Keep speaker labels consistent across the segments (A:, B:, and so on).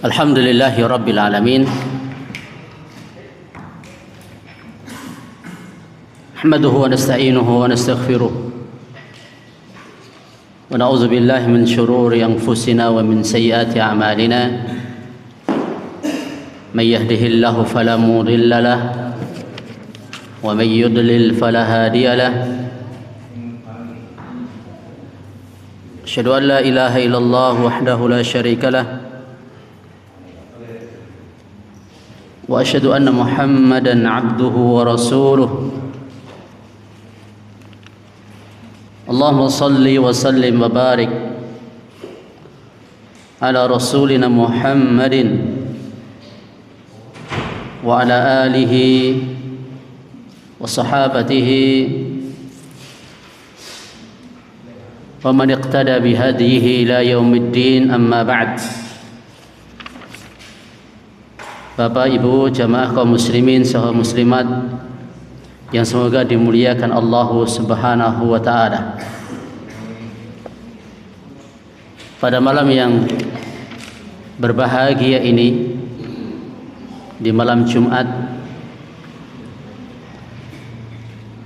A: Alhamdulillahi Rabbil Alamin. Nahmaduhu wa nasta'inuhu wa nastaghfiruh wa na'udzu billahi min shururi anfusina wa min sayyiati a'malina. Man yahdihillahu fala mudilla lahu wa man yudlil fala hadiya lahu. Asyhadu an la ilaha illallah wahdahu la syarika lah wa asyhadu anna Muhammadan abduhu wa rasuluh. Allahumma salli wa sallim wa barik ala rasulina Muhammadin wa ala alihi wa sahabatihi wa man iqtada bihadihi ila yaumiddin, amma ba'd. Bapak, Ibu, jamaah kaum muslimin saha muslimat yang semoga dimuliakan Allah Subhanahu wa taala. Pada malam yang berbahagia ini, di malam Jumat,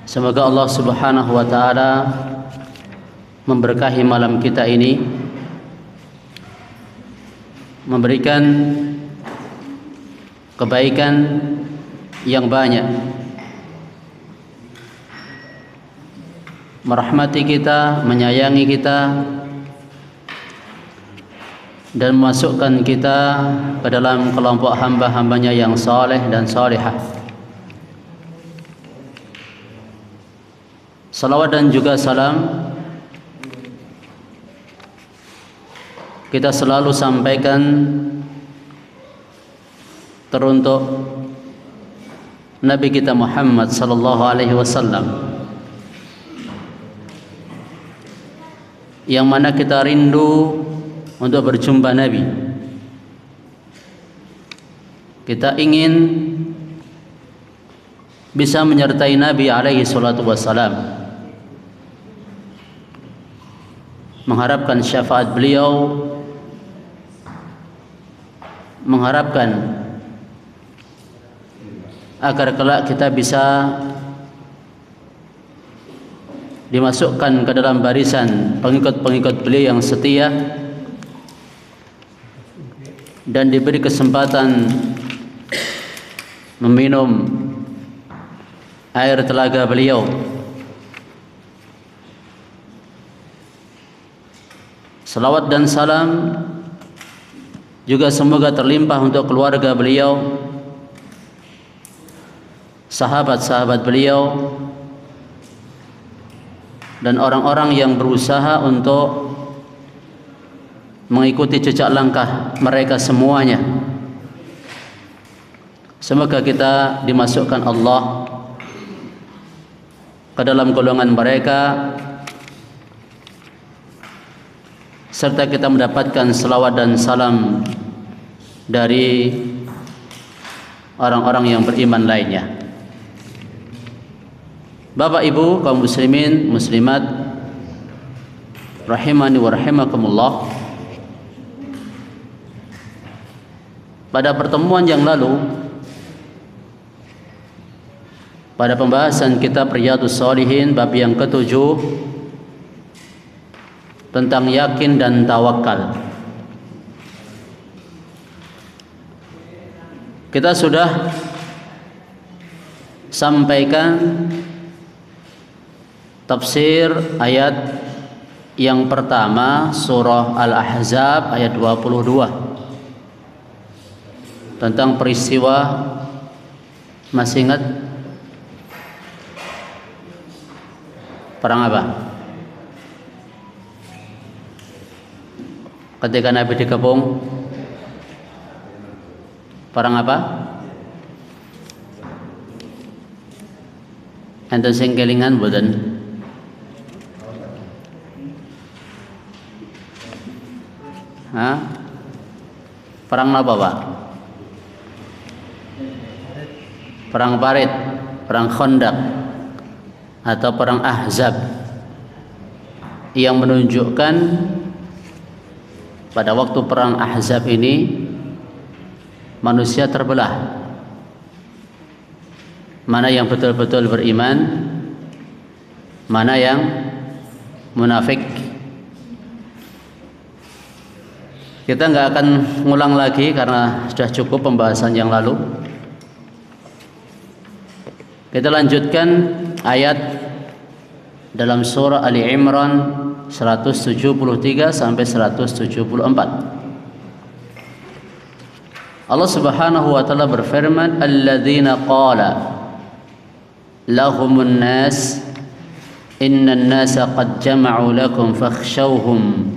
A: semoga Allah Subhanahu wa taala memberkahi malam kita ini, memberikan kebaikan yang banyak, merahmati kita, menyayangi kita, dan memasukkan kita ke dalam kelompok hamba-hambanya yang saleh dan salihah. Salawat dan juga salam kita selalu sampaikan teruntuk Nabi kita Muhammad sallallahu alaihi wasallam, yang mana kita rindu untuk berjumpa Nabi. Kita ingin bisa menyertai Nabi alaihi salatu wassalam, mengharapkan syafaat beliau, mengharapkan agar kelak kita bisa dimasukkan ke dalam barisan pengikut-pengikut beliau yang setia dan diberi kesempatan meminum air telaga beliau. Salawat dan salam juga semoga terlimpah untuk keluarga beliau, sahabat-sahabat beliau, dan orang-orang yang berusaha untuk mengikuti jejak langkah mereka semuanya. Semoga kita dimasukkan Allah ke dalam golongan mereka, serta kita mendapatkan selawat dan salam dari orang-orang yang beriman lainnya. Bapak, Ibu, kaum muslimin, muslimat, rahimani wa rahimakumullah. Pada pertemuan yang lalu, pada pembahasan kitab Riyadhus Shalihin bab yang ke-7 tentang yakin dan tawakal, kita sudah sampaikan tafsir ayat yang pertama surah Al-Ahzab ayat 22 tentang peristiwa, masih ingat perang apa? Ketika Nabi dikepung, perang apa? Enten sing kelingan mboten? Hah? Perang apa, Pak? Perang Parit, perang Khandaq, atau perang Ahzab, yang menunjukkan pada waktu perang Ahzab ini manusia terbelah. Mana yang betul-betul beriman, mana yang munafik. Kita nggak akan ngulang lagi karena sudah cukup pembahasan yang lalu. Kita lanjutkan ayat dalam surah Ali Imran 173 sampai 174. Allah Subhanahu wa taala berfirman, "Alladzina qala lahumun nas innan nasa qad jama'u lakum fakhshawhum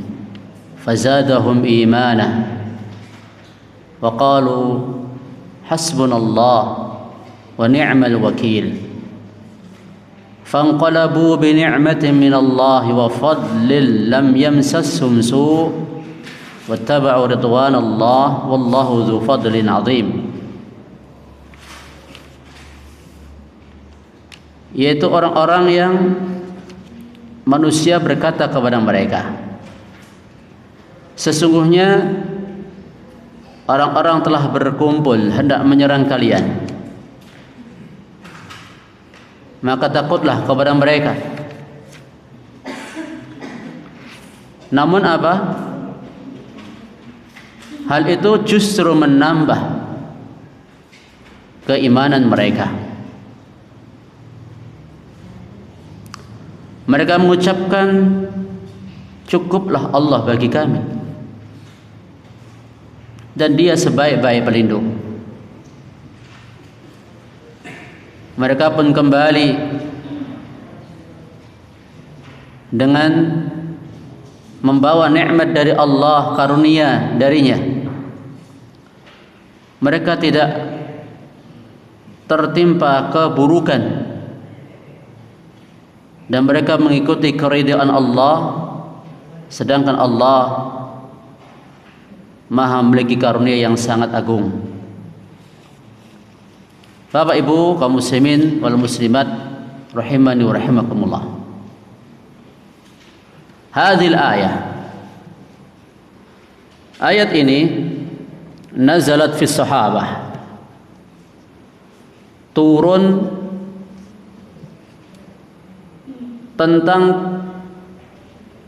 A: fazadahum imana wa qalu hasbunallah wa ni'mal wakil fanqalabu bi ni'matin minallahi wa fadlin lam yamsashum su' wattaba'u ridwanallah wallahu dzu fadlin 'adzim." Yaitu orang-orang yang manusia berkata kepada mereka, sesungguhnya orang-orang telah berkumpul hendak menyerang kalian, maka takutlah kepada mereka. Namun apa? Hal itu justru menambah keimanan mereka. Mereka mengucapkan, cukuplah Allah bagi kami, dan Dia sebaik-baik pelindung. Mereka pun kembali dengan membawa nikmat dari Allah, karunia darinya. Mereka tidak tertimpa keburukan, dan mereka mengikuti keridhaan Allah, sedangkan Allah Maha memiliki karunia yang sangat agung. Bapak Ibu kaum muslimin wal muslimat rahimani wa rahimakumullah. Hadhil ayat ini nazalat fi sahabah, turun tentang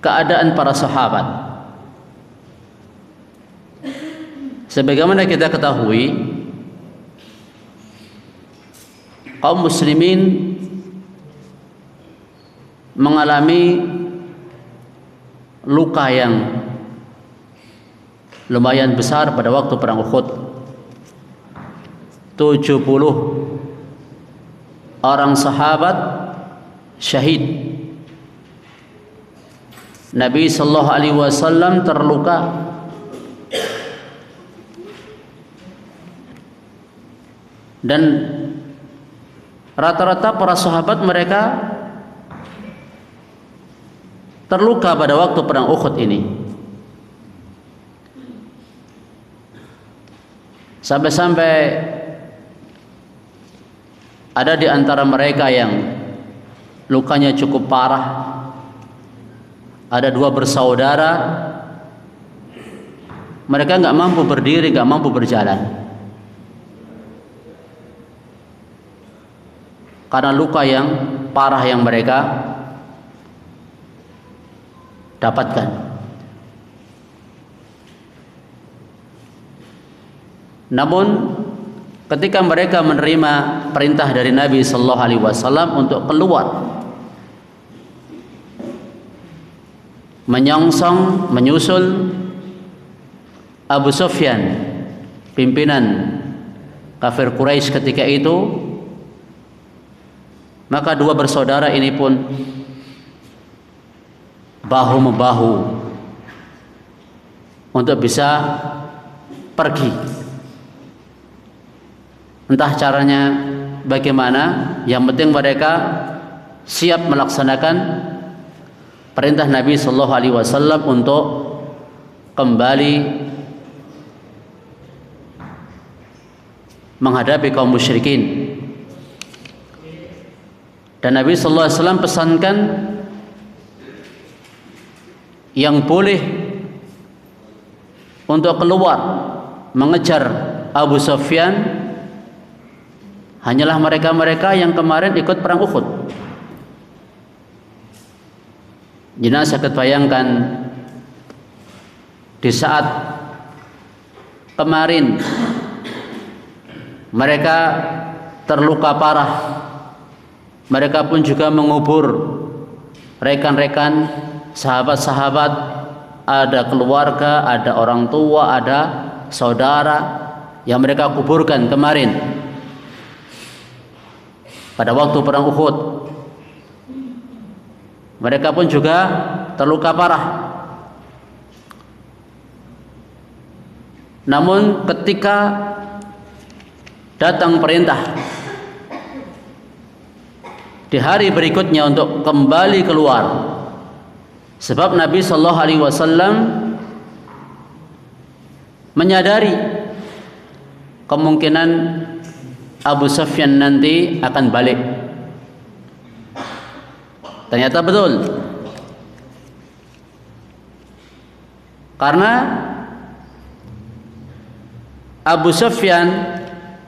A: keadaan para sahabat. Sebagaimana kita ketahui, kaum muslimin mengalami luka yang lumayan besar pada waktu perang Uhud. 70 orang sahabat syahid. Nabi sallallahu alaihi wasallam terluka. Dan rata-rata para sahabat mereka terluka pada waktu perang Uhud ini. Sampai-sampai ada di antara mereka yang lukanya cukup parah. Ada 2 bersaudara, mereka nggak mampu berdiri, nggak mampu berjalan karena luka yang parah yang mereka dapatkan. Namun ketika mereka menerima perintah dari Nabi sallallahu alaihi wasallam untuk keluar menyongsong, menyusul Abu Sufyan, pimpinan kafir Quraisy ketika itu, maka 2 bersaudara ini pun bahu-membahu untuk bisa pergi. Entah caranya bagaimana, yang penting mereka siap melaksanakan perintah Nabi sallallahu alaihi wasallam untuk kembali menghadapi kaum musyrikin. Dan Nabi sallallahu alaihi wasallam pesankan yang boleh untuk keluar mengejar Abu Sufyan hanyalah mereka-mereka yang kemarin ikut perang Uhud. Jenazah sakit bayangkan di saat kemarin mereka terluka parah, mereka pun juga mengubur rekan-rekan, sahabat-sahabat, ada keluarga, ada orang tua, ada saudara yang mereka kuburkan kemarin pada waktu perang Uhud. Mereka pun juga terluka parah. Namun ketika datang perintah di hari berikutnya untuk kembali keluar, sebab Nabi Shallallahu Alaihi Wasallam menyadari kemungkinan Abu Sufyan nanti akan balik. Ternyata betul, karena Abu Sufyan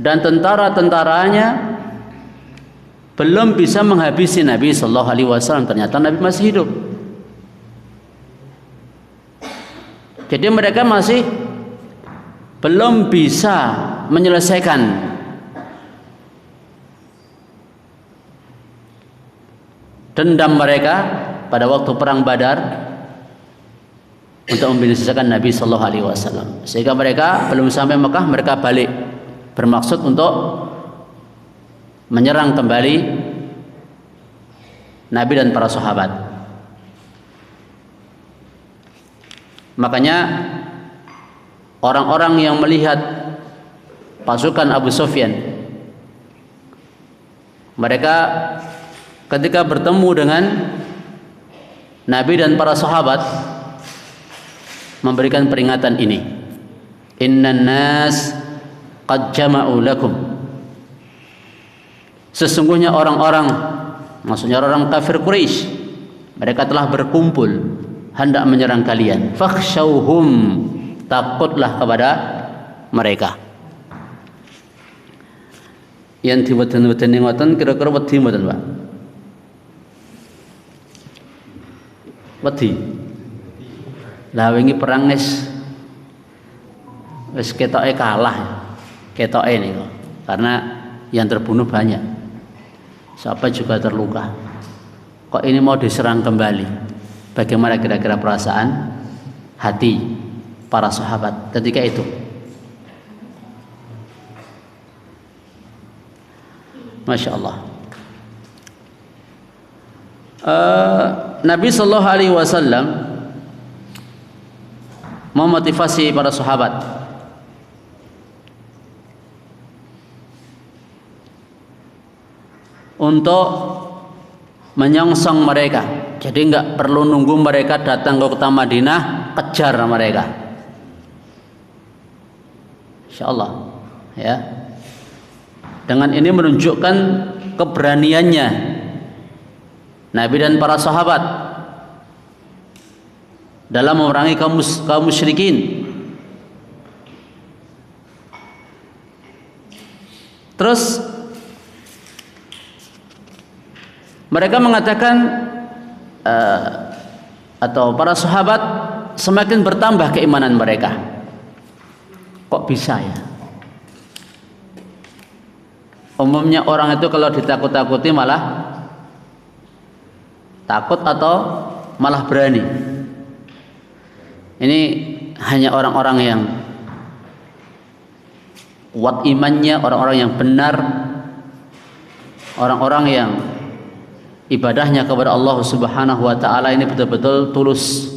A: dan tentara-tentaranya belum bisa menghabisi Nabi Shallallahu Alaihi Wasallam. Ternyata Nabi masih hidup. Jadi mereka masih belum bisa menyelesaikan dendam mereka pada waktu perang Badar untuk membinasakan Nabi Shallallahu Alaihi Wasallam. Sehingga mereka belum sampai Mekah, mereka balik bermaksud untuk menyerang kembali Nabi dan para sahabat. Makanya orang-orang yang melihat pasukan Abu Sufyan, mereka ketika bertemu dengan Nabi dan para sahabat memberikan peringatan ini, innan nas qad jama'u lakum, sesungguhnya orang-orang, maksudnya orang kafir Quraisy, mereka telah berkumpul hendak menyerang kalian. Fakhshawhum, takutlah kepada mereka. Yang tiba-tiba ngoten kira-kira wedi mboten, Pak? Wedi. Lah wingi perang wis ketoke kalah. Ketoke niku. Karena yang terbunuh banyak. Siapa juga terluka. Kok ini mau diserang kembali? Bagaimana kira-kira perasaan hati para sahabat ketika itu? Masya Allah. Nabi Sallallahu Alaihi Wasallam memotivasi para sahabat untuk menyongsong mereka. Jadi nggak perlu nunggu mereka datang ke kota Madinah, kejar mereka. Insya Allah, ya. Dengan ini menunjukkan keberaniannya Nabi dan para sahabat dalam memerangi kaum musyrikin. Terus mereka mengatakan atau para sahabat semakin bertambah keimanan mereka. Kok bisa ya? Umumnya orang itu kalau ditakut-takuti malah takut atau malah berani. Ini hanya orang-orang yang kuat imannya, orang-orang yang benar, orang-orang yang ibadahnya kepada Allah Subhanahu wa taala ini betul-betul tulus,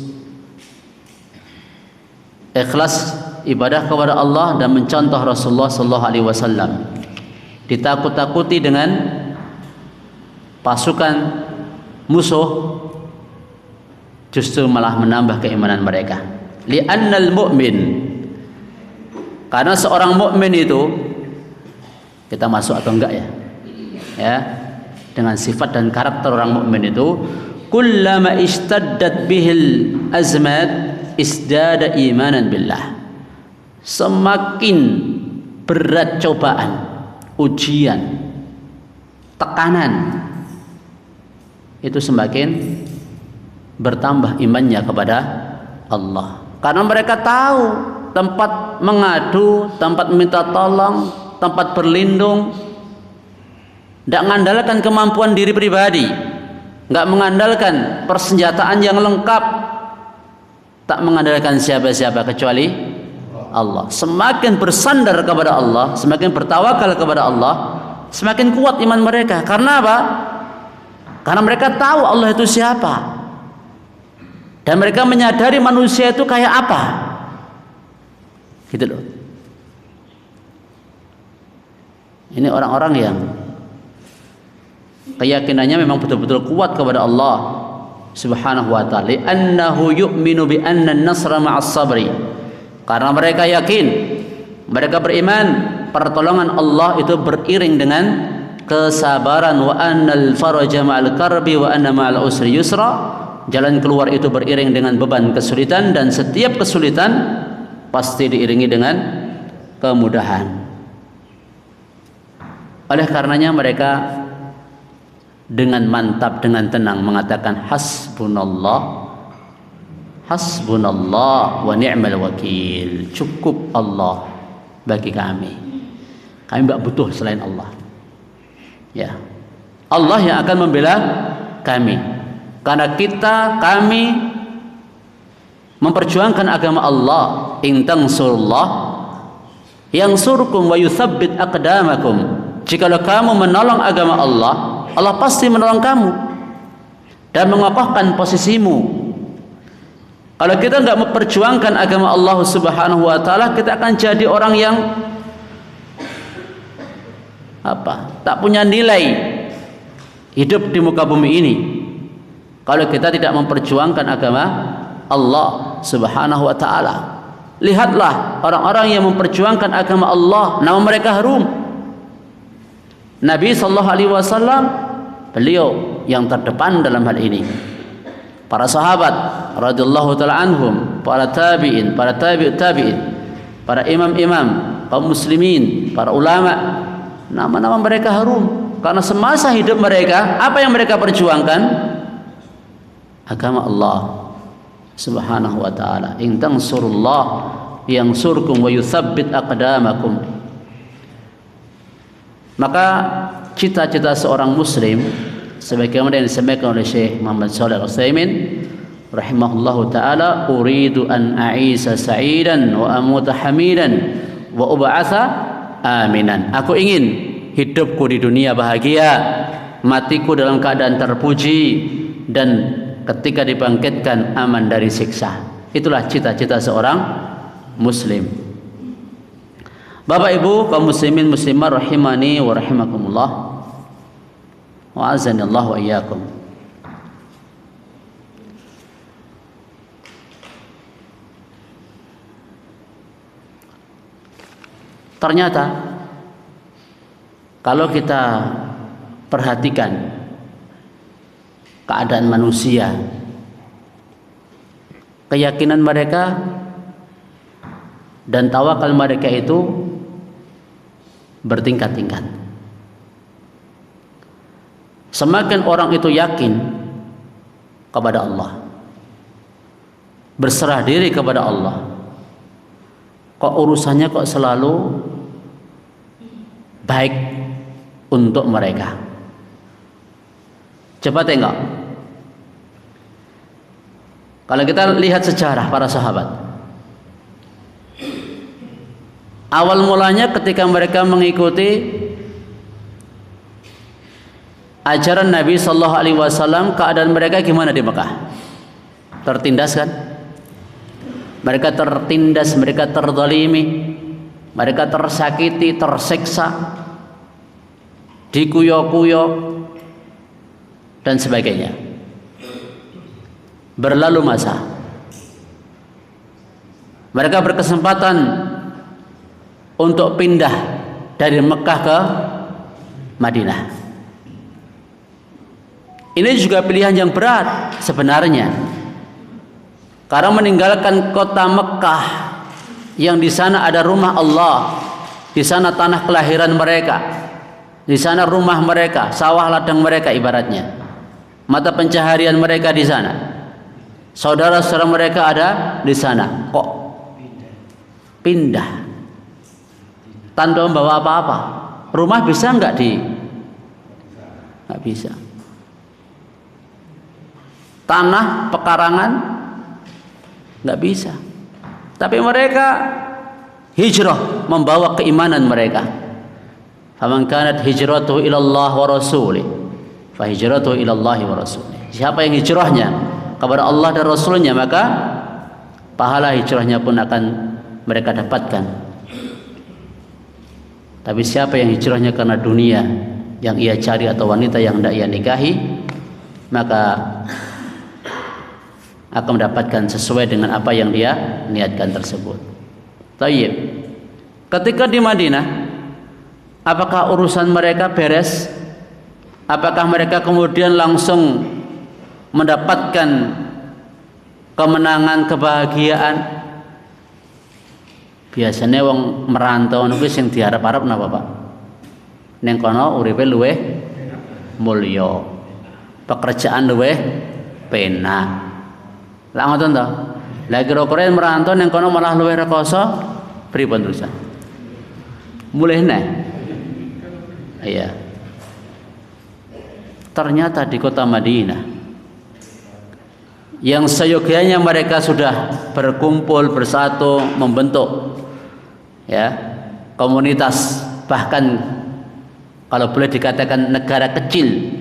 A: ikhlas ibadah kepada Allah dan mencontoh Rasulullah sallallahu alaihi wasallam. Ditakut-takuti dengan pasukan musuh justru malah menambah keimanan mereka. Li'annal mu'min, karena seorang mukmin itu, kita masuk atau enggak ya? Ya, dengan sifat dan karakter orang mukmin itu, kullama ishtaddat bihil azmat isdada imanan billah. semakin berat cobaan, ujian, tekanan, itu semakin bertambah imannya kepada Allah. Karena mereka tahu tempat mengadu, tempat minta tolong, tempat berlindung. Tidak mengandalkan kemampuan diri pribadi, nggak mengandalkan persenjataan yang lengkap, tak mengandalkan siapa-siapa kecuali Allah. Semakin bersandar kepada Allah, semakin bertawakal kepada Allah, semakin kuat iman mereka. Karena apa? Karena mereka tahu Allah itu siapa, dan mereka menyadari manusia itu kayak apa, gitu loh. Ini orang-orang yang keyakinannya memang betul-betul kuat kepada Allah Subhanahu wa ta'ala. Li'annahu yu'minu bi anna an-nasra ma'as sabri. Karena mereka yakin, mereka beriman, pertolongan Allah itu beriring dengan kesabaran. Wa annal faraja ma'al karbi wa anna ma'al usri yusra. Jalan keluar itu beriring dengan beban kesulitan, dan setiap kesulitan pasti diiringi dengan kemudahan. Oleh karenanya mereka dengan mantap, dengan tenang mengatakan hasbunallah, hasbunallah wa ni'mal wakil. Cukup Allah bagi kami. Kami tidak butuh selain Allah. Ya, Allah yang akan membela kami. Karena kami memperjuangkan agama Allah. In tansurullah yansurkum wa yuthabbit aqdamakum. Jikalau kamu menolong agama Allah, Allah pasti menolong kamu dan mengokohkan posisimu. Kalau kita enggak memperjuangkan agama Allah Subhanahu wa taala, kita akan jadi orang yang tak punya nilai hidup di muka bumi ini. Kalau kita tidak memperjuangkan agama Allah Subhanahu wa taala. Lihatlah orang-orang yang memperjuangkan agama Allah, nama mereka harum. Nabi sallallahu alaihi wasallam, beliau yang terdepan dalam hal ini. Para sahabat radhiyallahu taala anhum, para tabi'in, para tabi'ut tabi'in, para imam-imam kaum muslimin, para ulama, nama-nama mereka harum karena semasa hidup mereka apa yang mereka perjuangkan? Agama Allah Subhanahu wa ta'ala. In tansurullah yansurkum wa yuthabbit aqdamakum. Maka cita-cita seorang muslim sebagaimana yang disampaikan oleh Syekh Muhammad Shalih Al-Utsaimin rahimahullahu taala, uridu an a'isa sa'idan wa amuta hamidan wa ub'atsa aminan. Aku ingin hidupku di dunia bahagia, matiku dalam keadaan terpuji, dan ketika dibangkitkan aman dari siksa. Itulah cita-cita seorang muslim. Bapak Ibu kaum muslimin muslimat rahimani wa rahimakumullah, wa azanillahu wa iyyakum. Ternyata kalau kita perhatikan keadaan manusia, keyakinan mereka dan tawakal mereka itu bertingkat-tingkat. Semakin orang itu yakin kepada Allah, berserah diri kepada Allah, kok urusannya kok selalu baik untuk mereka. Coba tengok, kalau kita lihat sejarah para sahabat, awal mulanya ketika mereka mengikuti ajaran Nabi Sallallahu Alaihi Wasallam, keadaan mereka gimana di Mekah? Tertindas kan? Mereka tertindas, mereka terzalimi, mereka tersakiti, tersiksa, dikuyok-kuyok dan sebagainya. Berlalu masa, mereka berkesempatan untuk pindah dari Mekah ke Madinah. Ini juga pilihan yang berat sebenarnya, karena meninggalkan kota Mekah yang di sana ada rumah Allah, di sana tanah kelahiran mereka, di sana rumah mereka, sawah ladang mereka ibaratnya, mata pencaharian mereka di sana, saudara-saudara mereka ada di sana, kok pindah tanpa membawa apa-apa? Rumah bisa nggak nggak bisa. Tanah pekarangan nggak bisa. Tapi mereka hijrah membawa keimanan mereka. Faman kanat hijratuhu ila Allah wa rasulih, fa hijratuhu ila Allah wa rasulih. Siapa yang hijrahnya kepada Allah dan Rasulnya, maka pahala hijrahnya pun akan mereka dapatkan. Tapi siapa yang hijrahnya karena dunia yang ia cari atau wanita yang hendak ia nikahi, maka akan mendapatkan sesuai dengan apa yang dia niatkan tersebut. Tayyib. Ketika di Madinah, apakah urusan mereka beres? Apakah mereka kemudian langsung mendapatkan kemenangan, kebahagiaan? Biasanya wong merantau niku sing diharap-harap napa, Pak? Ning kono uripe luweh mulya. Pekerjaan luweh penak. Lah ngoten to. Lah kira-kira merantau ning kono malah luweh rekoso, pripun terusan? Mulih neh. Iya. Ternyata di kota Madinah yang seyogianya mereka sudah berkumpul bersatu membentuk komunitas, bahkan kalau boleh dikatakan negara kecil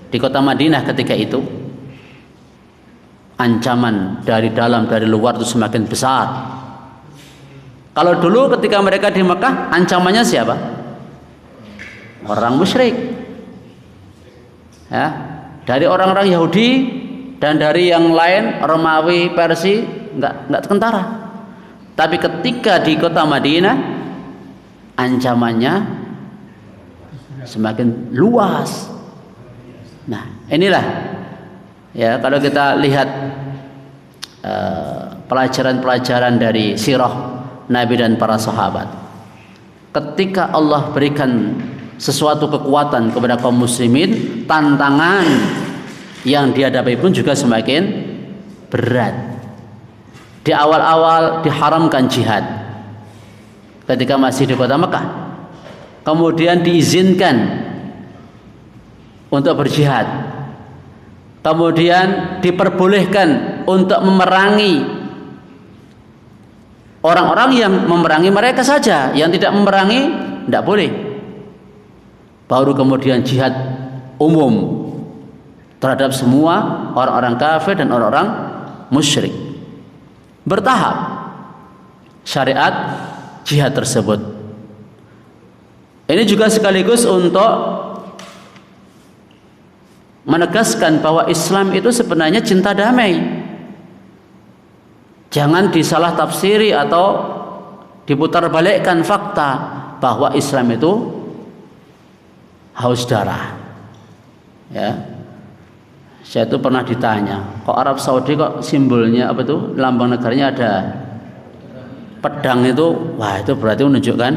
A: di kota Madinah ketika itu, ancaman dari dalam dari luar itu semakin besar. Kalau dulu ketika mereka di Mekah, ancamannya siapa? Orang musyrik, dari orang-orang Yahudi dan dari yang lain, Romawi, Persia, nggak kentara. Tapi ketika di kota Madinah, ancamannya semakin luas. Nah, inilah kalau kita lihat pelajaran-pelajaran dari sirah Nabi dan para sahabat. Ketika Allah berikan sesuatu kekuatan kepada kaum muslimin, tantangan yang dihadapi pun juga semakin berat. Di awal-awal diharamkan jihad ketika masih di kota Mekah, kemudian diizinkan untuk berjihad, kemudian diperbolehkan untuk memerangi orang-orang yang memerangi mereka saja, yang tidak memerangi tidak boleh. Baru kemudian jihad umum terhadap semua orang-orang kafir dan orang-orang musyrik. Bertahap syariat jihad tersebut. Ini juga sekaligus untuk menegaskan bahwa Islam itu sebenarnya cinta damai. Jangan disalah tafsiri atau diputarbalikkan fakta bahwa Islam itu haus darah. Saya itu pernah ditanya, kok Arab Saudi kok simbolnya apa tuh, lambang negaranya ada pedang itu, wah itu berarti menunjukkan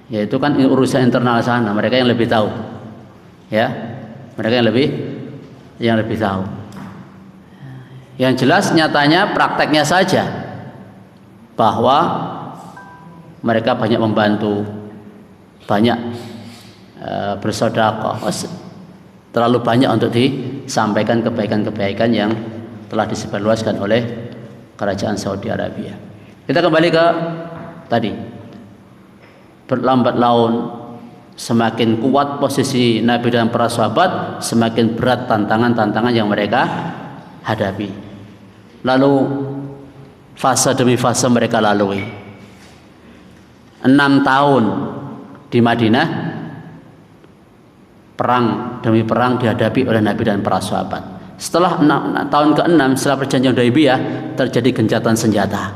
A: ya itu kan urusan internal sana, mereka yang lebih tahu, mereka yang lebih tahu. Yang jelas nyatanya prakteknya saja bahwa mereka banyak membantu, banyak bersedekah, terlalu banyak untuk disampaikan kebaikan-kebaikan yang telah disebarluaskan oleh kerajaan Saudi Arabia. Kita kembali ke tadi, berlambat laun semakin kuat posisi Nabi dan para sahabat, semakin berat tantangan-tantangan yang mereka hadapi. Lalu fase demi fase mereka lalui. 6 tahun di Madinah, perang demi perang dihadapi oleh Nabi dan para sahabat. Setelah tahun ke-6 setelah perjanjian Hudaybiyah, terjadi gencatan senjata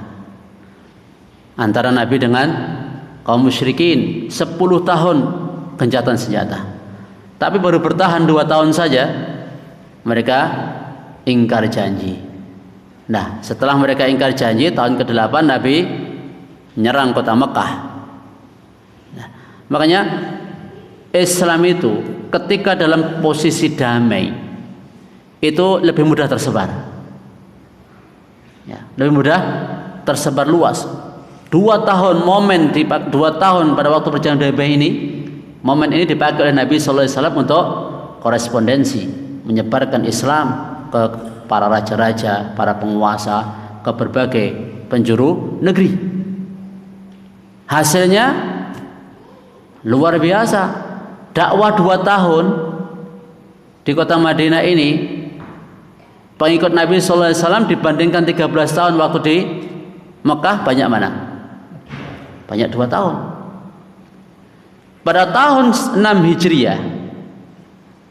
A: antara Nabi dengan kaum musyrikin. 10 tahun gencatan senjata, tapi baru bertahan 2 tahun saja mereka ingkar janji. Nah, setelah mereka ingkar janji, tahun ke-8 Nabi menyerang kota Mekah. Nah, makanya Islam itu ketika dalam posisi damai itu lebih mudah tersebar. Ya, lebih mudah tersebar luas. 2 tahun momen 2 tahun pada waktu perjanjian Hudaybiyah ini, momen ini dipakai oleh Nabi sallallahu alaihi wasallam untuk korespondensi, menyebarkan Islam ke para raja-raja, para penguasa, ke berbagai penjuru negeri. Hasilnya luar biasa. Dakwah 2 tahun di kota Madinah ini, pengikut Nabi sallallahu alaihi wasallam dibandingkan 13 tahun waktu di Mekah banyak mana? Banyak 2 tahun. Pada tahun 6 Hijriah,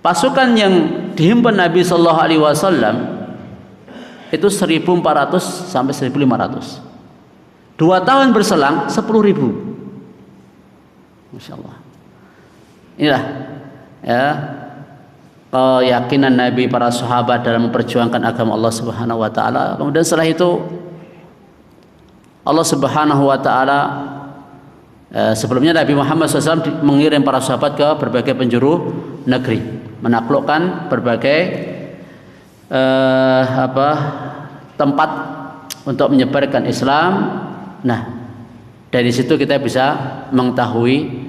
A: pasukan yang dihimpun Nabi sallallahu alaihi wasallam itu 1.400 sampai 1.500. 2 tahun berselang 10.000. Masya Allah. Inilah ya keyakinan Nabi, para sahabat dalam memperjuangkan agama Allah Subhanahu wa taala. Kemudian setelah itu Allah Subhanahu wa taala sebelumnya Nabi Muhammad SAW mengirim para sahabat ke berbagai penjuru negeri, menaklukkan berbagai tempat untuk menyebarkan Islam. Nah, dari situ kita bisa mengetahui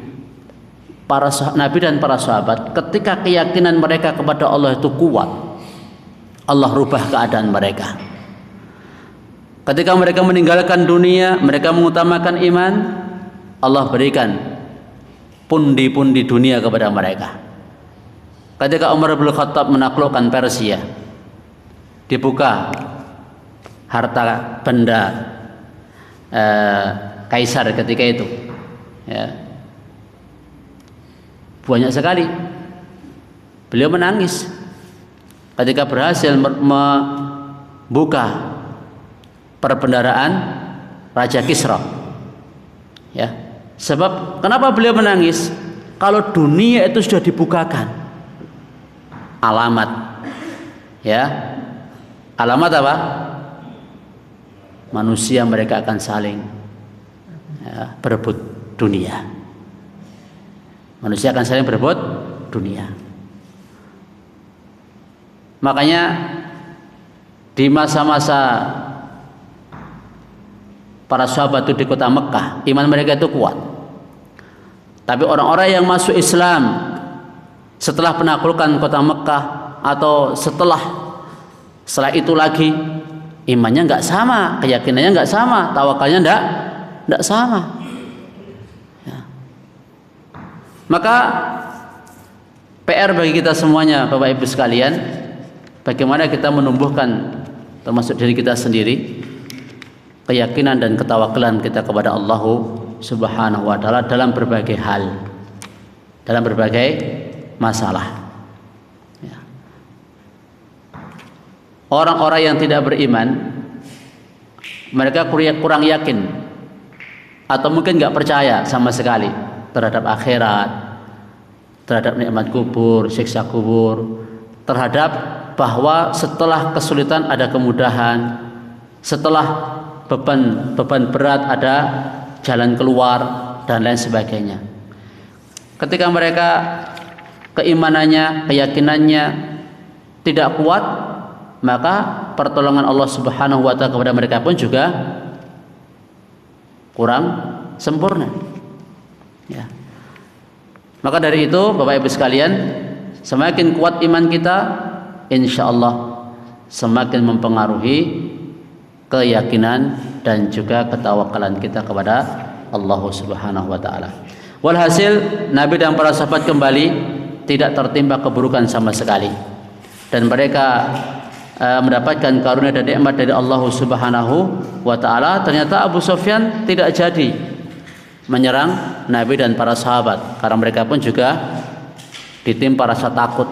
A: para Nabi dan para sahabat ketika keyakinan mereka kepada Allah itu kuat, Allah rubah keadaan mereka. Ketika mereka meninggalkan dunia, mereka mengutamakan iman, Allah berikan pundi-pundi dunia kepada mereka. Ketika Umar bin Khattab menaklukkan Persia, dibuka harta benda kaisar ketika itu, ya, banyak sekali. Beliau menangis ketika berhasil membuka perbendaharaan Raja Kisra. Ya, sebab kenapa beliau menangis? Kalau dunia itu sudah dibukakan, alamat, ya, alamat apa? Manusia mereka akan saling berebut dunia. Manusia akan saling berebut dunia. Makanya di masa-masa para sahabat itu di kota Mekah, iman mereka itu kuat. Tapi orang-orang yang masuk Islam setelah penaklukan kota Mekah atau setelah itu lagi, imannya nggak sama, keyakinannya nggak sama, tawakalnya nggak sama. Ya. Maka PR bagi kita semuanya, Bapak Ibu sekalian, bagaimana kita menumbuhkan termasuk diri kita sendiri keyakinan dan ketawakulan kita kepada Allah Subhanahu wa taala dalam berbagai hal, dalam berbagai masalah. Ya. Orang-orang yang tidak beriman, mereka kurang yakin atau mungkin nggak percaya sama sekali terhadap akhirat, terhadap nikmat kubur, siksa kubur, terhadap bahwa setelah kesulitan ada kemudahan, setelah beban berat ada jalan keluar dan lain sebagainya. Ketika mereka keimanannya, keyakinannya tidak kuat, maka pertolongan Allah Subhanahu wa taala kepada mereka pun juga kurang sempurna. Ya. Maka dari itu, Bapak Ibu sekalian, semakin kuat iman kita, insya Allah semakin mempengaruhi keyakinan dan juga ketawakalan kita kepada Allah Subhanahu wa taala. Walhasil Nabi dan para sahabat kembali tidak tertimpa keburukan sama sekali, dan mereka mendapatkan karunia dan nikmat dari Allah Subhanahu wa taala. Ternyata Abu Sufyan tidak jadi menyerang Nabi dan para sahabat karena mereka pun juga ditimpa rasa takut.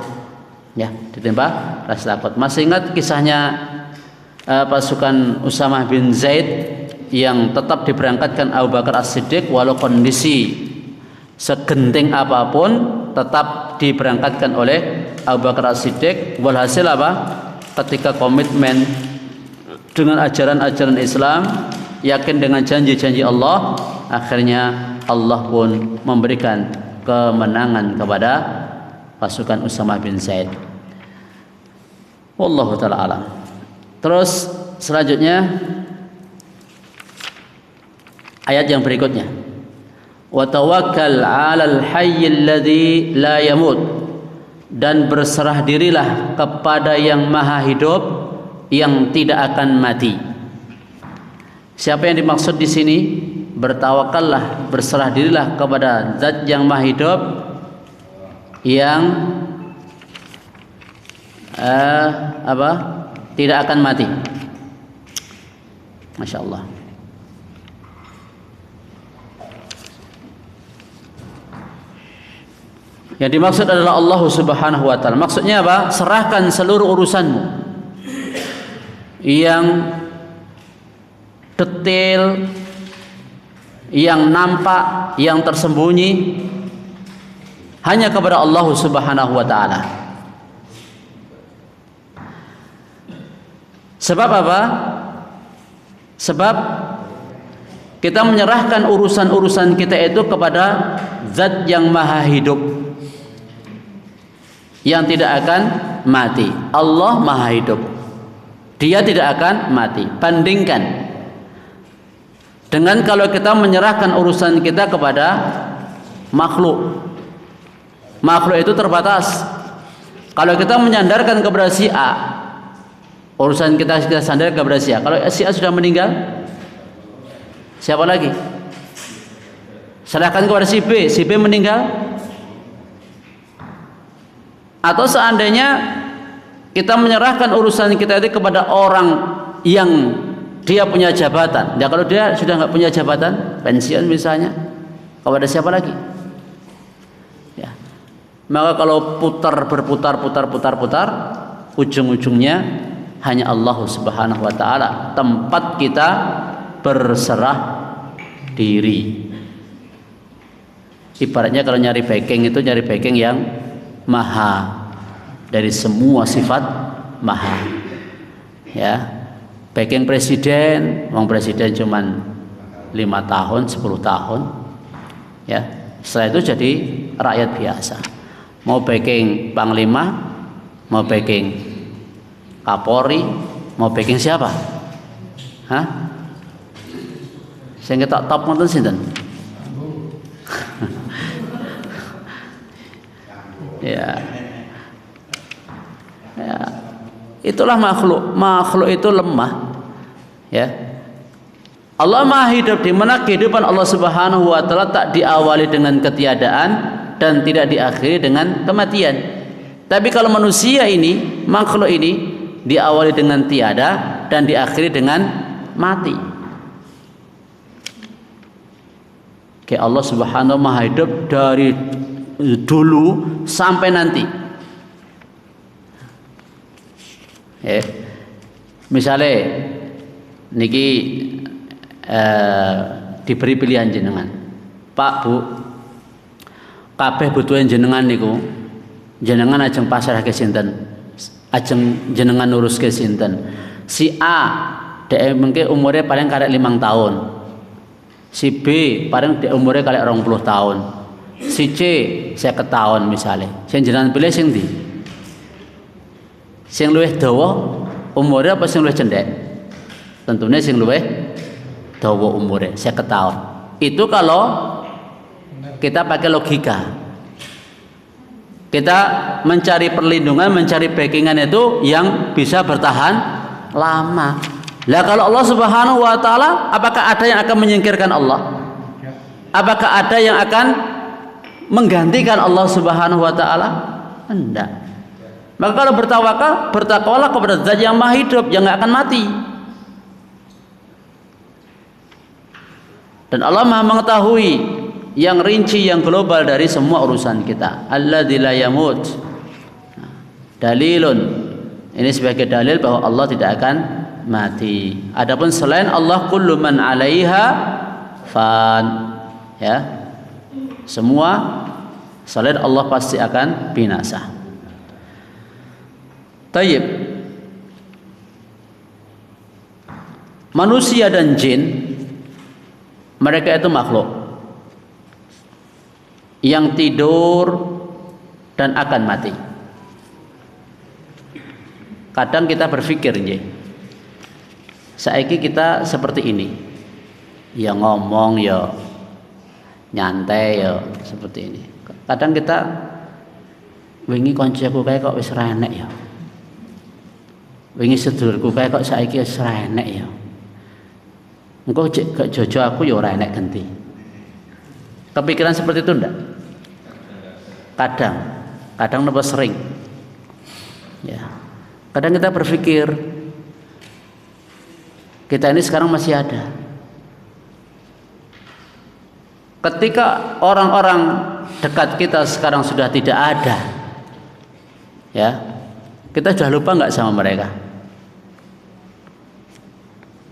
A: Ya, ditimpa rasa takut. Masih ingat kisahnya pasukan Usamah bin Zaid yang tetap diberangkatkan Abu Bakar As-Siddiq walau kondisi segenting apapun tetap diberangkatkan oleh Abu Bakar As-Siddiq. Walhasil apa? Ketika komitmen dengan ajaran-ajaran Islam, yakin dengan janji-janji Allah, akhirnya Allah pun memberikan kemenangan kepada pasukan Usamah bin Zaid. Wallahu ta'ala alam. Terus selanjutnya ayat yang berikutnya, wa tawakkal 'alal hayyil ladzi la yamut, dan berserah dirilah kepada yang maha hidup yang tidak akan mati. Siapa yang dimaksud di sini? Bertawakallah, berserah dirilah kepada Zat yang maha hidup yang tidak akan mati. Masya Allah. Yang dimaksud adalah Allah Subhanahu wa ta'ala. Maksudnya apa? Serahkan seluruh urusanmu yang detail, yang nampak, yang tersembunyi, hanya kepada Allah Subhanahu wa ta'ala. Sebab apa? Sebab kita menyerahkan urusan-urusan kita itu kepada Zat yang maha hidup, yang tidak akan mati. Allah maha hidup, Dia tidak akan mati. Bandingkan dengan kalau kita menyerahkan urusan kita kepada makhluk. Makhluk itu terbatas. Kalau kita menyandarkan kepada si A, urusan kita sandar kepada si A. Kalau si A sudah meninggal, siapa lagi? Serahkan kepada si B meninggal. Atau seandainya kita menyerahkan urusan kita itu kepada orang yang dia punya jabatan. Ya, kalau dia sudah nggak punya jabatan, pensiun misalnya, kepada siapa lagi? Ya. Maka kalau berputar, ujung-ujungnya hanya Allah Subhanahu wa ta'ala, tempat kita berserah diri. Ibaratnya kalau nyari backing itu nyari backing yang maha, dari semua sifat maha. Ya, backing presiden, wong presiden cuman 5 tahun, 10 tahun. Ya, setelah itu jadi rakyat biasa. Mau backing panglima, mau backing Kapolri, mau backing siapa? Hah? Sing ketok top ngoten sinten? Ya. Ya, itulah makhluk. Makhluk itu lemah. Ya. Allah maha hidup, di mana kehidupan Allah Subhanahu wa ta'ala tak diawali dengan ketiadaan dan tidak diakhiri dengan kematian. Tapi kalau manusia ini, makhluk ini diawali dengan tiada dan diakhiri dengan mati. Kayak Allah Subhanahu wa ta'ala maha hidup dari dulu sampai nanti. Misalnya niki diberi pilihan jenengan, Pak Bu, kabeh butuhin jenengan niku, jenengan ajeng pasrahke sinten, ajeng jenengan nuruske sinten. Si A dhek mengke umure paling karek 5 tahun, si B paling dhek umure karek 20 tahun, si C 50 tahun misalnya. Sing jenengan pilih sing ndi? Sing luwih dawa umure apa sing luwih cendhek? Tentunya sing luwih dawa umure 50 tahun. Itu kalau kita pakai logika. Kita mencari perlindungan, mencari backingan itu yang bisa bertahan lama. Lah kalau Allah Subhanahu wa ta'ala, apakah ada yang akan menyingkirkan Allah? Apakah ada yang akan menggantikan Allah Subhanahu wa ta'ala? Tidak. Maka kalau bertawakal, bertakwalah kepada Zat yang maha hidup, yang tidak akan mati. Dan Allah maha mengetahui yang rinci, yang global dari semua urusan kita. Alladzi la yamut. Dalilun. Ini sebagai dalil bahwa Allah tidak akan mati. Adapun selain Allah, kullu man 'alaiha fan. Ya. Semua selain Allah pasti akan binasa. Tayyib. manusia dan jin, mereka itu makhluk yang tidur dan akan mati. Kadang kita berpikir, saiki kita seperti ini, ya ngomong, ya nyantai, ya seperti ini. Kadang kita wingi koncoku kae kok wis renek ya. Wingi sedulurku kae kok saiki wis renek ya. Engko gak jojo aku ya ora enek genti. Kepikiran seperti itu ndak? Kadang napa sering. Ya. Kadang kita berpikir kita ini sekarang masih ada. Ketika orang-orang dekat kita sekarang sudah tidak ada, ya, kita sudah lupa nggak sama mereka?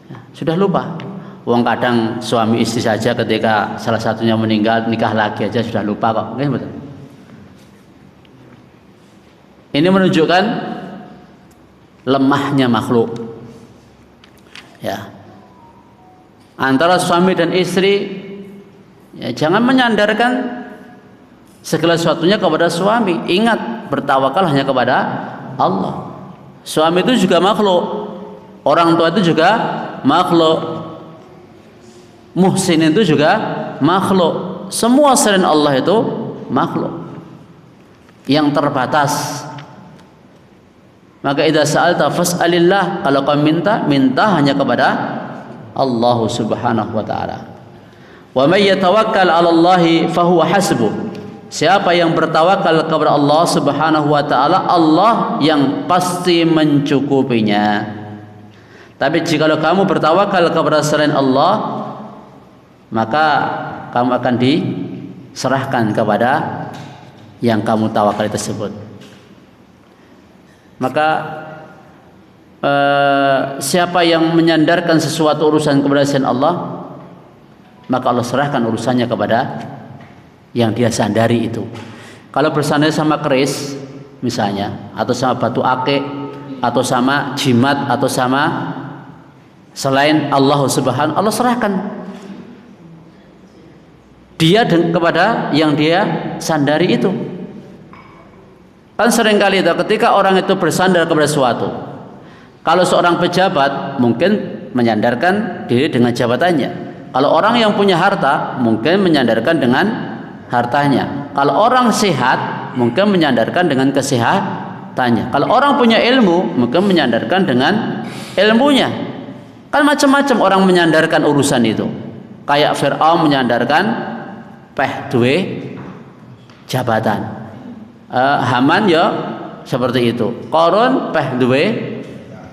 A: Ya, sudah lupa. Wong kadang suami istri saja ketika salah satunya meninggal, nikah lagi aja sudah lupa kok. Betul. Ini menunjukkan lemahnya makhluk. Ya. Antara suami dan istri, ya, jangan menyandarkan segala sesuatunya kepada suami. Ingat, bertawakal hanya kepada Allah. Suami itu juga makhluk, orang tua itu juga makhluk, muhsin itu juga makhluk. Semua selain Allah itu makhluk yang terbatas. Maka idza sa'alta fas'alillah, kalau kau minta hanya kepada Allah Subhanahu wa taala. Wa may yatawakkal 'ala Allah fa huwa hasbuh. Siapa yang bertawakal kepada Allah Subhanahu wa taala, Allah yang pasti mencukupinya. Tapi jika kamu bertawakal kepada selain Allah, maka kamu akan diserahkan kepada yang kamu tawakal tersebut. Maka siapa yang menyandarkan sesuatu urusan kepada selain Allah, maka Allah serahkan urusannya kepada yang dia sandari itu. Kalau bersandar sama keris misalnya, atau sama batu akik, atau sama jimat, atau sama selain Allah Subhanahu, Allah serahkan dia kepada yang dia sandari itu. Kan seringkali itu ketika orang itu bersandar kepada sesuatu, kalau seorang pejabat mungkin menyandarkan diri dengan jabatannya. Kalau orang yang punya harta mungkin menyandarkan dengan hartanya. Kalau orang sehat mungkin menyandarkan dengan kesehatannya. Kalau orang punya ilmu mungkin menyandarkan dengan ilmunya. Kan macam-macam orang menyandarkan urusan itu. Kayak Fir'aun menyandarkan duwe jabatan. Haman ya seperti itu. Qarun duwe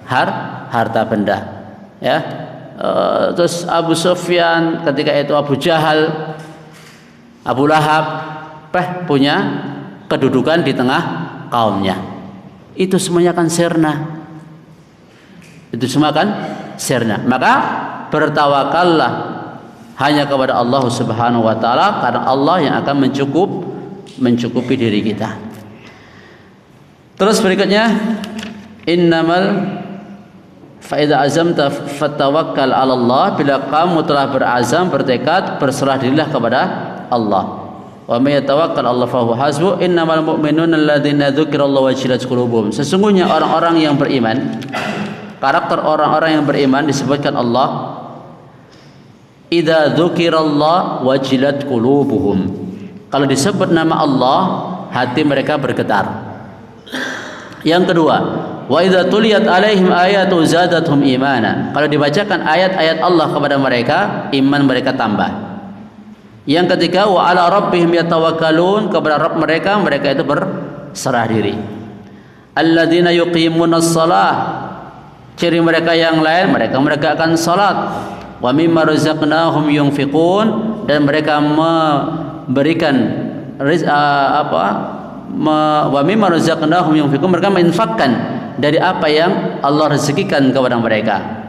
A: harta benda. Ya. Terus Abu Sufyan, ketika itu Abu Jahal, Abu Lahab punya kedudukan di tengah kaumnya. Itu semuanya kan sirna. Itu semua kan sirna. Maka bertawakallah hanya kepada Allah Subhanahu wa taala, karena Allah yang akan mencukupi diri kita. Terus berikutnya, innamal fa idza azamta fatawakkal 'ala Allah, bila kamu telah berazam, bertekad, berserah dirilah kepada Allah. Wa may yatawakkal 'ala Allah fa huwa hasbuh. Innamal mu'minuna alladzina dzukirallahu wajilat qulubuhum. Sesungguhnya orang-orang yang beriman, karakter orang-orang yang beriman disebutkan Allah, idza dzukirallahu wajilat qulubuhum. Kalau disebut nama Allah, hati mereka bergetar. Yang kedua, wa idza tuliyat alaihim ayatu zadatuhum imana. Kalau dibacakan ayat-ayat Allah kepada mereka, iman mereka tambah. Yang ketiga, wa ala rabbihim yatawakkalun, kepada Rabb mereka itu berserah diri. Alladzina yuqimunas shalah, ciri mereka yang lain, mereka menegakkan salat. Wa mimma razaqnahum yunfiqun, dan mereka memberikan wa mimma razaqnahum yunfiqun, mereka menginfakkan dari apa yang Allah rezekikan kepada mereka.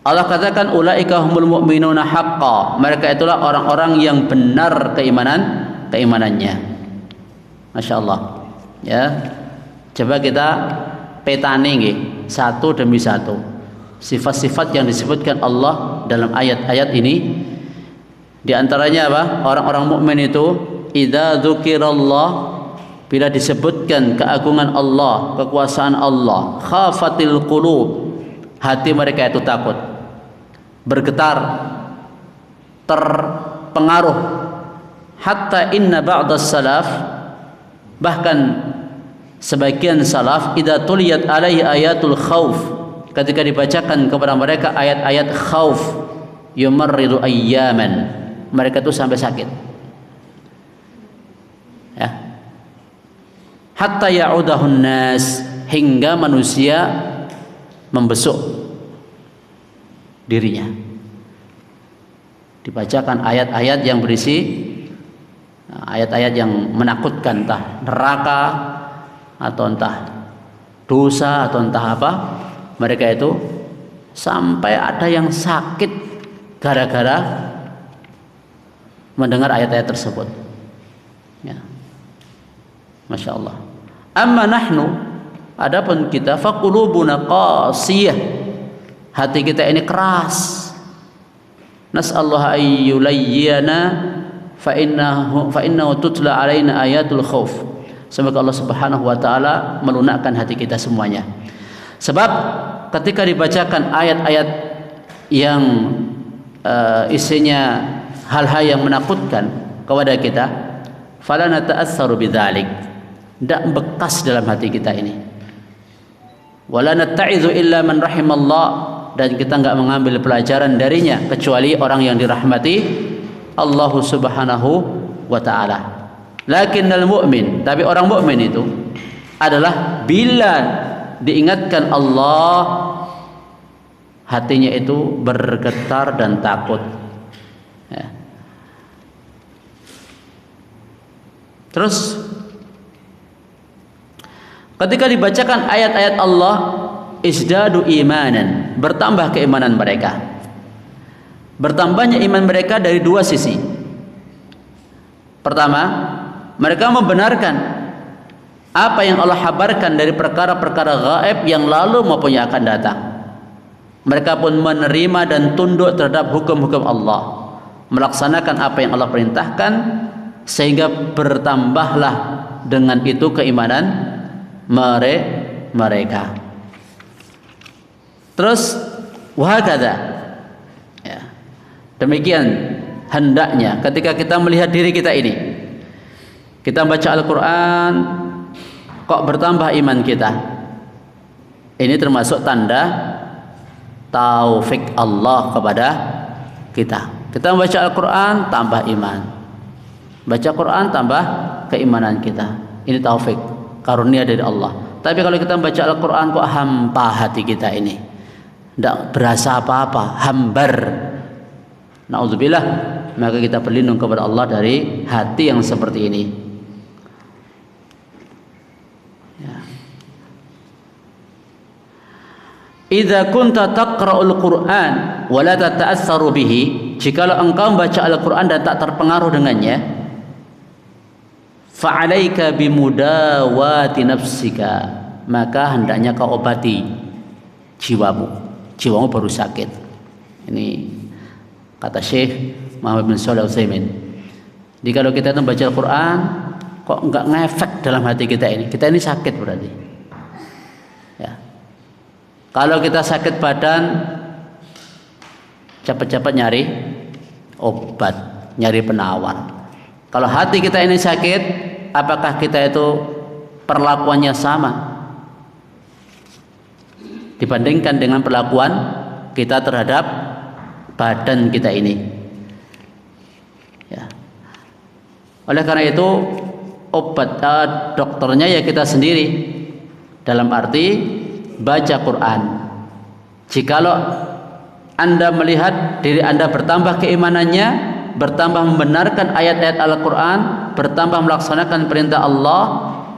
A: Allah katakan ulaika humul mu'minuna haqqan, mereka itulah orang-orang yang benar keimanannya. Masya Allah. Ya, coba kita petani nggih, satu demi satu. sifat-sifat yang disebutkan Allah dalam ayat-ayat ini. Di antaranya apa? Orang-orang mukmin itu idza dzukirallah, bila disebutkan keagungan Allah, kekuasaan Allah, khafatil qulub, hati mereka itu takut, bergetar, terpengaruh. Hatta inna ba'das salaf, bahkan sebagian salaf, idza tuliyat alaihi ayatul khauf, ketika dibacakan kepada mereka ayat-ayat khauf, yumarridu ayyaman, mereka itu sampai sakit. Ya. Hatta ya'udahun nas, hingga manusia membesuk dirinya. Dibacakan ayat-ayat yang berisi ayat-ayat yang menakutkan, entah neraka atau entah dosa atau entah apa, mereka itu sampai ada yang sakit gara-gara mendengar ayat-ayat tersebut. Ya. Masya Allah. Amma nahnu, adapun kita, faqulubuna qasiyah, hati kita ini keras. Nas'allahu ayyulayyana fa innahu tutla alaina ayatul khauf. Semoga Allah Subhanahu wa taala melunakkan hati kita semuanya. Sebab ketika dibacakan ayat-ayat yang isinya hal-hal yang menakutkan kepada kita, fala nata'assaru bidzalik, tidak bekas dalam hati kita ini. Wala natta'izu illa man rahimallah, dan kita enggak mengambil pelajaran darinya kecuali orang yang dirahmati Allah Subhanahu wa taala. Lakinnal mu'min, tapi orang mukmin itu adalah bila diingatkan Allah, hatinya itu bergetar dan takut. Ya. Terus ketika dibacakan ayat-ayat Allah, isdadu imanan, bertambah keimanan mereka. Bertambahnya iman mereka dari dua sisi. Pertama, mereka membenarkan apa yang Allah habarkan dari perkara-perkara gaib yang lalu maupun yang akan datang. Mereka pun menerima dan tunduk terhadap hukum-hukum Allah, melaksanakan apa yang Allah perintahkan, sehingga bertambahlah dengan itu keimanan mereka. Terus wahakadha, ya, demikian hendaknya ketika kita melihat diri kita ini, kita baca Al-Quran kok bertambah iman kita, ini termasuk tanda taufik Allah kepada kita. Kita membaca Al-Quran tambah iman, baca Quran tambah keimanan kita, ini taufik, karunia dari Allah. Tapi kalau kita membaca Al-Quran kok hampa hati kita ini, tidak berasa apa-apa, hambar, na'udzubillah, maka kita berlindung kepada Allah dari hati yang seperti ini. Ya. Idza kunta taqra'ul Qur'an wa la tata'assaru bihi, jikalau engkau membaca Al-Quran dan tak terpengaruh dengannya, fa'alaika bimudawati nafsika, maka hendaknya kau obati jiwamu. Jiwamu baru sakit. Ini kata Syekh Muhammad bin Shalih Al-Utsaimin. Jadi kalau kita membaca Al-Quran kok enggak ngefek dalam hati kita ini sakit berarti. Ya. Kalau kita sakit badan, cepat-cepat nyari obat, nyari penawar. Kalau hati kita ini sakit, apakah kita itu perlakuannya sama dibandingkan dengan perlakuan kita terhadap badan kita ini? Ya. Oleh karena itu obat dokternya ya kita sendiri, dalam arti baca Quran. Jikalau Anda melihat diri Anda bertambah keimanannya, bertambah membenarkan ayat-ayat Al-Quran, bertambah melaksanakan perintah Allah,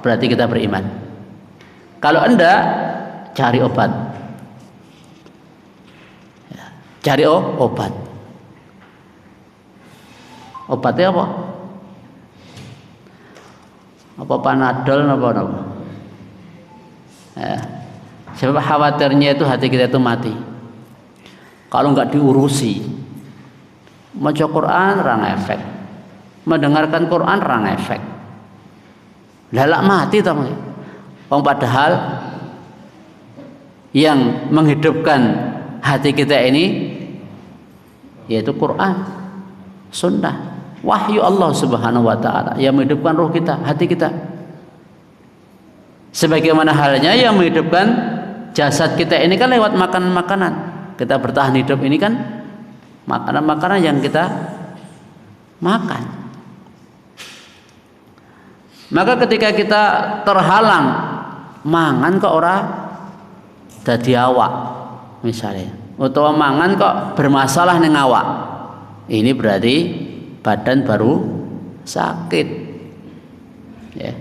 A: berarti kita beriman. Kalau Anda cari obat, cari obat. Obatnya apa? Apa Panadol apa? Ya. Sebab khawatirnya itu hati kita itu mati. kalau nggak diurusi. Maca Quran ra efek, mendengarkan Quran ra efek. Lalak mati toh. Wong padahal yang menghidupkan hati kita ini yaitu Quran, sunnah, wahyu Allah Subhanahu wa taala yang menghidupkan roh kita, hati kita. Sebagaimana halnya yang menghidupkan jasad kita ini kan lewat makanan-makanan. Kita bertahan hidup ini kan makanan-makanan yang kita makan. Maka ketika kita terhalang mangan kok ora dadi awak misalnya, utawa mangan kok bermasalah ning awak, ini berarti badan baru sakit ya,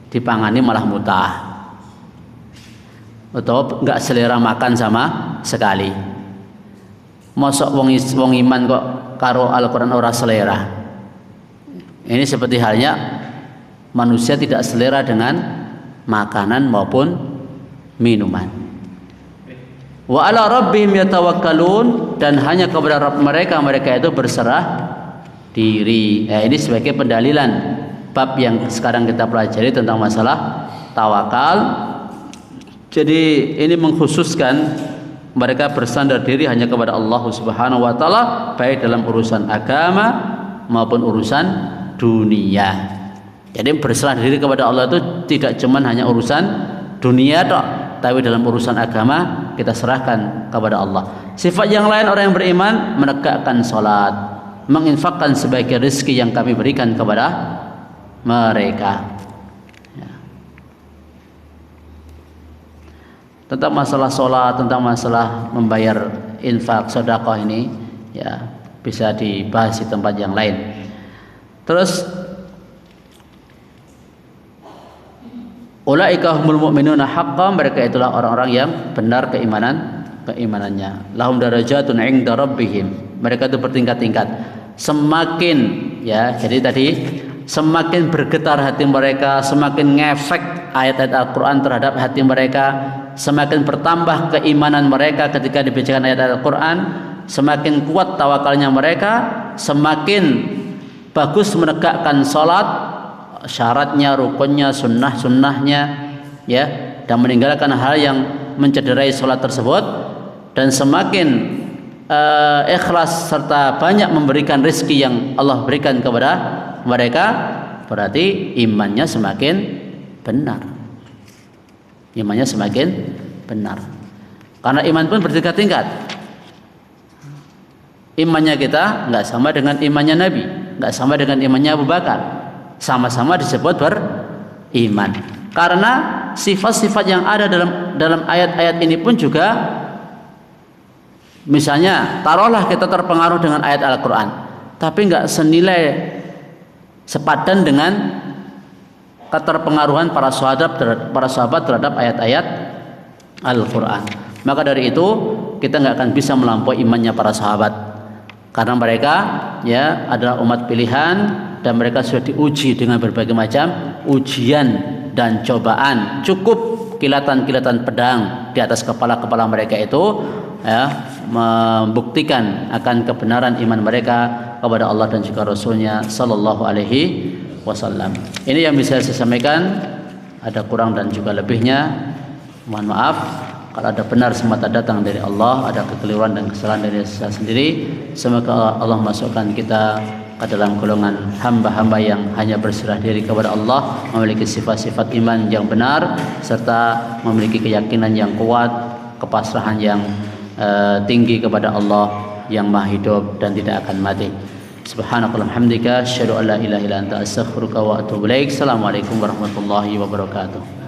A: dipangani malah mutah atau enggak selera makan sama sekali. Mosok wong iman kok karo Al-Quran ora selera. Ini seperti halnya manusia tidak selera dengan makanan maupun minuman. Wa ala rabbihim yatawakkalun, dan hanya kepada Rabb mereka itu berserah diri. Nah, ini sebagai pendalilan bab yang sekarang kita pelajari tentang masalah tawakal. Jadi ini mengkhususkan mereka bersandar diri hanya kepada Allah Subhanahu wa taala, baik dalam urusan agama maupun urusan dunia. Jadi berserah diri kepada Allah itu tidak cuma hanya urusan dunia tok, tapi dalam urusan agama kita serahkan kepada Allah. Sifat yang lain orang yang beriman menegakkan salat, menginfakkan sebagian rezeki yang kami berikan kepada mereka. Tentang masalah sholat, tentang masalah membayar infak, sedekah ini ya bisa dibahas di tempat yang lain. Terus ulaika humul mu'minuna haqqan, mereka itulah orang-orang yang benar keimanannya. Lahum darajatun 'inda rabbihim, mereka itu bertingkat-tingkat. Semakin ya, jadi tadi semakin bergetar hati mereka, semakin ngefek ayat-ayat Al-Quran terhadap hati mereka, semakin bertambah keimanan mereka ketika dibacakan ayat-ayat Al-Quran, semakin kuat tawakalnya mereka, semakin bagus menegakkan sholat, syaratnya, rukunnya, sunnahnya, ya, dan meninggalkan hal yang mencederai sholat tersebut, dan semakin ikhlas serta banyak memberikan rezeki yang Allah berikan kepada mereka, berarti imannya semakin benar. Imannya semakin benar. Karena iman pun bertingkat-tingkat. Imannya kita nggak sama dengan imannya Nabi, nggak sama dengan imannya Abu Bakar. Sama-sama disebut beriman. Karena sifat-sifat yang ada dalam ayat-ayat ini pun juga, misalnya taruhlah kita terpengaruh dengan ayat Al-Quran, tapi nggak senilai sepadan dengan keterpengaruhan para sahabat terhadap ayat-ayat Al-Quran. Maka dari itu kita nggak akan bisa melampaui imannya para sahabat, karena mereka ya adalah umat pilihan, dan mereka sudah diuji dengan berbagai macam ujian dan cobaan. Cukup kilatan-kilatan pedang di atas kepala-kepala mereka itu ya membuktikan akan kebenaran iman mereka kepada Allah dan juga Rasulnya Sallallahu Alaihi Wasallam. Ini yang bisa saya sampaikan. Ada kurang dan juga lebihnya, mohon maaf. Kalau ada benar semata datang dari Allah, ada kekeliruan dan kesalahan dari saya sendiri, semoga Allah masukkan kita ke dalam golongan hamba-hamba yang hanya berserah diri kepada Allah, memiliki sifat-sifat iman yang benar, serta memiliki keyakinan yang kuat, kepasrahan yang tinggi kepada Allah yang Maha Hidup dan tidak akan mati. Subhanakallahumma hamdika asyhadu an la ilaha illa anta astaghfiruka wa atubu ilaik. Assalamualaikum warahmatullahi wabarakatuh.